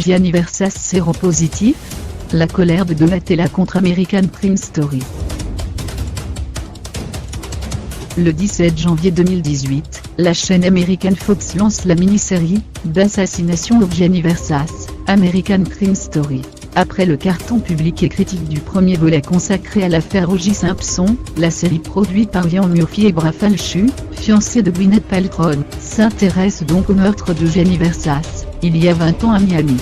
Gianni Versace séropositif? La colère de Donatella contre American Crime Story. Le 17 janvier 2018, la chaîne American Fox lance la mini-série d'assassination de Gianni Versace, American Crime Story. Après le carton public et critique du premier volet consacré à l'affaire O.J. Simpson, la série produite par Ryan Murphy et Bra Falchuk, fiancé de Gwyneth Paltrow, s'intéresse donc au meurtre de Gianni Versace, il y a 20 ans à Miami.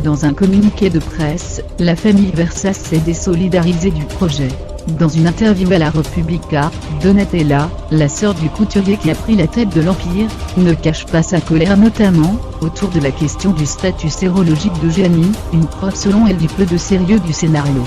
Dans un communiqué de presse, la famille Versace s'est désolidarisée du projet. Dans une interview à la Repubblica, Donatella, la sœur du couturier qui a pris la tête de l'Empire, ne cache pas sa colère notamment autour de la question du statut sérologique de Gianni, une preuve selon elle du peu de sérieux du scénario.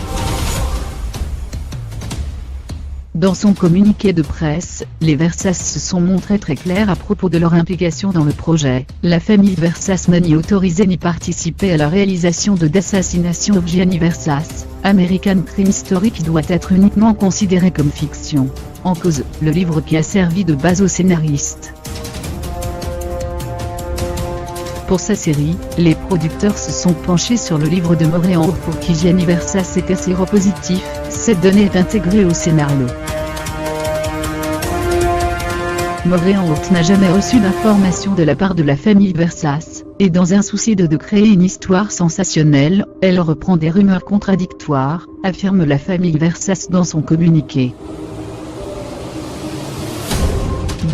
Dans son communiqué de presse, les Versace se sont montrés très clairs à propos de leur implication dans le projet. La famille Versace n'a ni autorisé ni participé à la réalisation d'assassination de Gianni Versace, American Crime Story qui doit être uniquement considéré comme fiction. En cause, le livre qui a servi de base au scénariste. Pour sa série, les producteurs se sont penchés sur le livre de Maureen O'Rourke pour qui Gianni Versace était séropositif. Cette donnée est intégrée au scénario. Maureen O'Rourke n'a jamais reçu d'informations de la part de la famille Versace, et dans un souci de créer une histoire sensationnelle, elle reprend des rumeurs contradictoires, affirme la famille Versace dans son communiqué.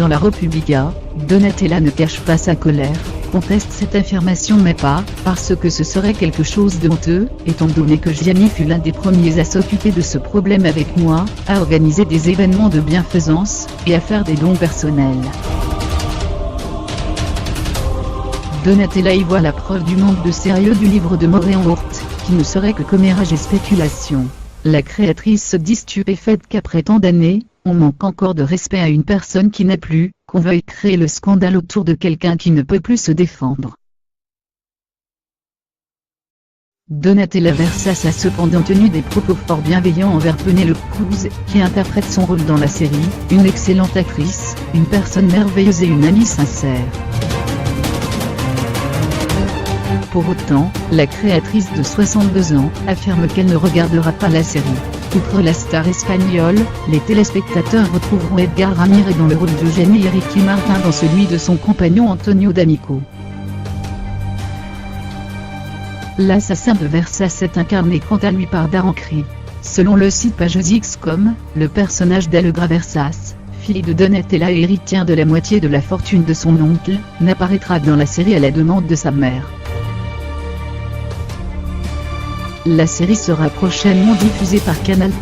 Dans la Repubblica, Donatella ne cache pas sa colère, conteste cette affirmation mais pas, parce que ce serait quelque chose de honteux, étant donné que Gianni fut l'un des premiers à s'occuper de ce problème avec moi, à organiser des événements de bienfaisance, et à faire des dons personnels. Donatella y voit la preuve du manque de sérieux du livre de Maureen O'Rourke, qui ne serait que commérage et spéculation. La créatrice se dit stupéfaite qu'après tant d'années, on manque encore de respect à une personne qui n'est plus, qu'on veuille créer le scandale autour de quelqu'un qui ne peut plus se défendre. Donatella Versace a cependant tenu des propos fort bienveillants envers Penélope Cruz, qui interprète son rôle dans la série, une excellente actrice, une personne merveilleuse et une amie sincère. Pour autant, la créatrice de 62 ans affirme qu'elle ne regardera pas la série. Outre la star espagnole, les téléspectateurs retrouveront Edgar Ramirez dans le rôle de Gianni et Ricky Martin dans celui de son compagnon Antonio D'Amico. L'assassin de Versace est incarné quant à lui par Darren Criss. Selon le site PagesX.com, le personnage d'Allegra Versace, fille de Donatella et héritière de la moitié de la fortune de son oncle, n'apparaîtra dans la série à la demande de sa mère. La série sera prochainement diffusée par Canal+.